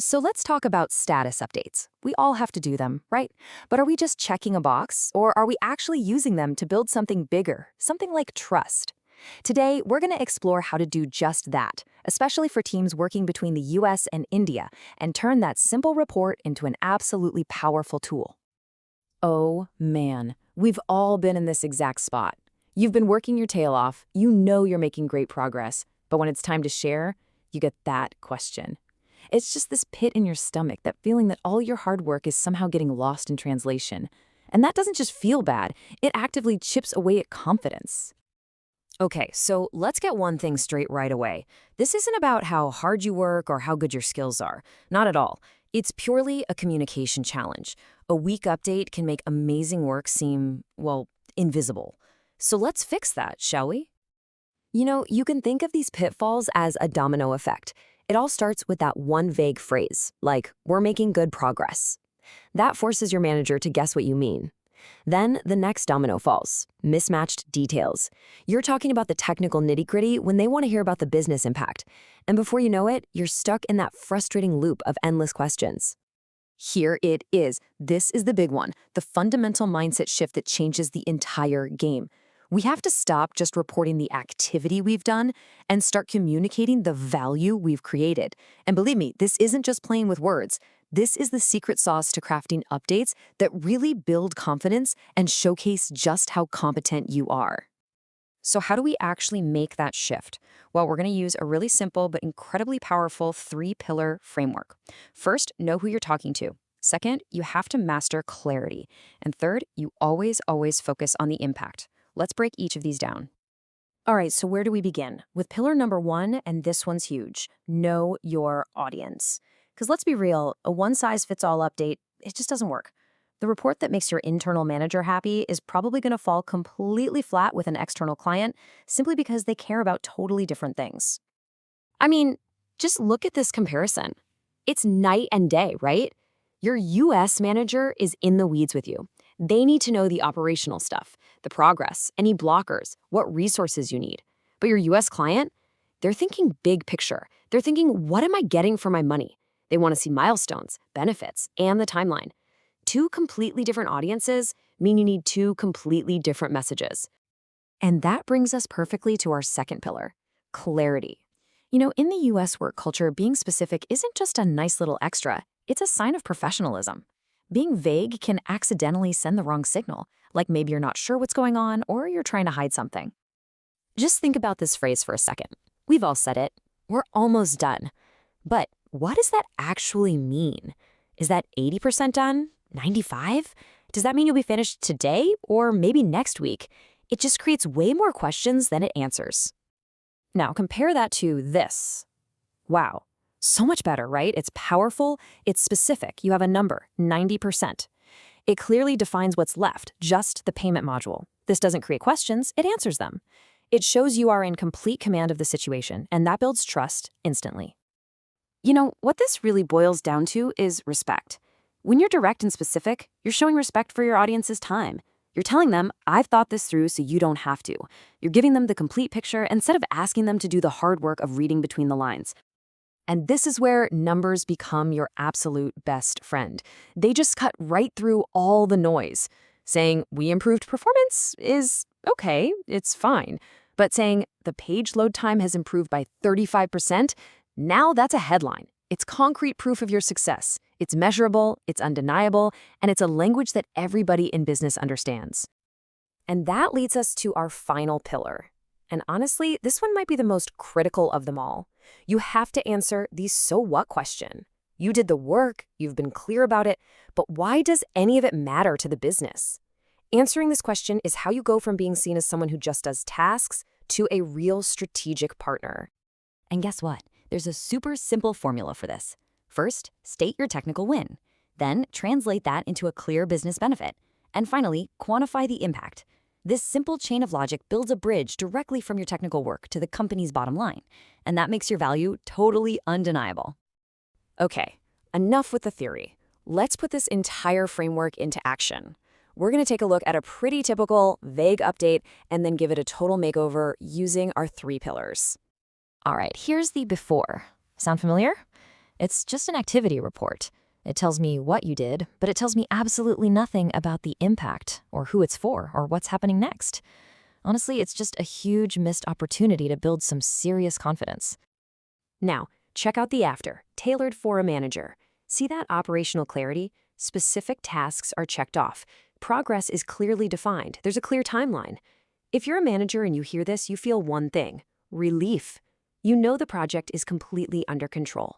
So let's talk about status updates. We all have to do them, right? But are we just checking a box, or are we actually using them to build something bigger, something like trust? Today, we're going to explore how to do just that, especially for teams working between the US and India, and turn that simple report into an absolutely powerful tool. Oh man, we've all been in this exact spot. You've been working your tail off, you know you're making great progress, but when it's time to share, you get that question. It's just this pit in your stomach, that feeling that all your hard work is somehow getting lost in translation. And that doesn't just feel bad, it actively chips away at confidence. Okay, so let's get one thing straight right away. This isn't about how hard you work or how good your skills are. Not at all. It's purely a communication challenge. A weak update can make amazing work seem, well, invisible. So let's fix that, shall we? You can think of these pitfalls as a domino effect. It all starts with that one vague phrase, like, we're making good progress. That forces your manager to guess what you mean. Then the next domino falls, mismatched details. You're talking about the technical nitty-gritty when they want to hear about the business impact. And before you know it, you're stuck in that frustrating loop of endless questions. Here it is. This is the big one, the fundamental mindset shift that changes the entire game. We have to stop just reporting the activity we've done and start communicating the value we've created. And believe me, this isn't just playing with words. This is the secret sauce to crafting updates that really build confidence and showcase just how competent you are. So how do we actually make that shift? Well, we're going to use a really simple but incredibly powerful 3-pillar framework. First, know who you're talking to. Second, you have to master clarity. And third, you always focus on the impact. Let's break each of these down. All right, so where do we begin? With pillar number 1, and this one's huge, know your audience. Because let's be real, a one-size-fits-all update, it just doesn't work. The report that makes your internal manager happy is probably going to fall completely flat with an external client simply because they care about totally different things. I mean, just look at this comparison. It's night and day, right? Your US manager is in the weeds with you. They need to know the operational stuff, the progress, any blockers, what resources you need. But your US client, they're thinking big picture. They're thinking, what am I getting for my money? They want to see milestones, benefits, and the timeline. 2 completely different audiences mean you need 2 completely different messages. And that brings us perfectly to our second pillar, clarity. In the US work culture, being specific isn't just a nice little extra, it's a sign of professionalism. Being vague can accidentally send the wrong signal, like maybe you're not sure what's going on or you're trying to hide something. Just think about this phrase for a second. We've all said it. We're almost done. But what does that actually mean? Is that 80% done? 95? Does that mean you'll be finished today or maybe next week? It just creates way more questions than it answers. Now compare that to this. Wow. So much better, right? It's powerful, it's specific. You have a number, 90%. It clearly defines what's left, just the payment module. This doesn't create questions, it answers them. It shows you are in complete command of the situation, and that builds trust instantly. What this really boils down to is respect. When you're direct and specific, you're showing respect for your audience's time. You're telling them, I've thought this through so you don't have to. You're giving them the complete picture instead of asking them to do the hard work of reading between the lines. And this is where numbers become your absolute best friend. They just cut right through all the noise. Saying, we improved performance is okay, it's fine. But saying, the page load time has improved by 35%, now that's a headline. It's concrete proof of your success. It's measurable, it's undeniable, and it's a language that everybody in business understands. And that leads us to our final pillar. And honestly, this one might be the most critical of them all. You have to answer the so what question. You did the work, you've been clear about it, but why does any of it matter to the business? Answering this question is how you go from being seen as someone who just does tasks to a real strategic partner. And guess what? There's a super simple formula for this. First, state your technical win. Then, translate that into a clear business benefit. And finally, quantify the impact. This simple chain of logic builds a bridge directly from your technical work to the company's bottom line, and that makes your value totally undeniable. Okay, enough with the theory. Let's put this entire framework into action. We're going to take a look at a pretty typical, vague update and then give it a total makeover using our 3 pillars. All right, here's the before. Sound familiar? It's just an activity report. It tells me what you did, but it tells me absolutely nothing about the impact, or who it's for, or what's happening next. Honestly, it's just a huge missed opportunity to build some serious confidence. Now, check out the after, tailored for a manager. See that operational clarity? Specific tasks are checked off. Progress is clearly defined. There's a clear timeline. If you're a manager and you hear this, you feel one thing: relief. You know the project is completely under control.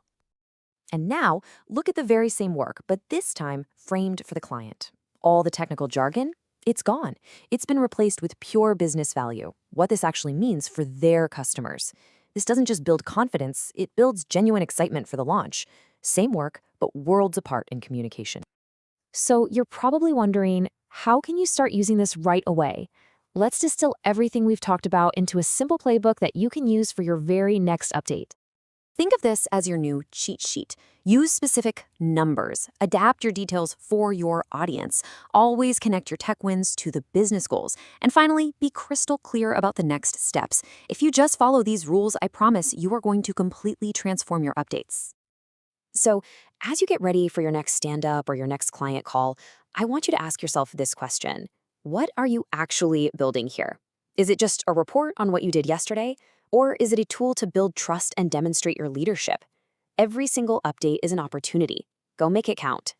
And now, look at the very same work, but this time framed for the client. All the technical jargon? It's gone. It's been replaced with pure business value, what this actually means for their customers. This doesn't just build confidence, it builds genuine excitement for the launch. Same work, but worlds apart in communication. So you're probably wondering, how can you start using this right away? Let's distill everything we've talked about into a simple playbook that you can use for your very next update. Think of this as your new cheat sheet. Use specific numbers. Adapt your details for your audience. Always connect your tech wins to the business goals. And finally, be crystal clear about the next steps. If you just follow these rules, I promise you are going to completely transform your updates. So, as you get ready for your next stand-up or your next client call, I want you to ask yourself this question. What are you actually building here? Is it just a report on what you did yesterday? Or is it a tool to build trust and demonstrate your leadership? Every single update is an opportunity. Go make it count.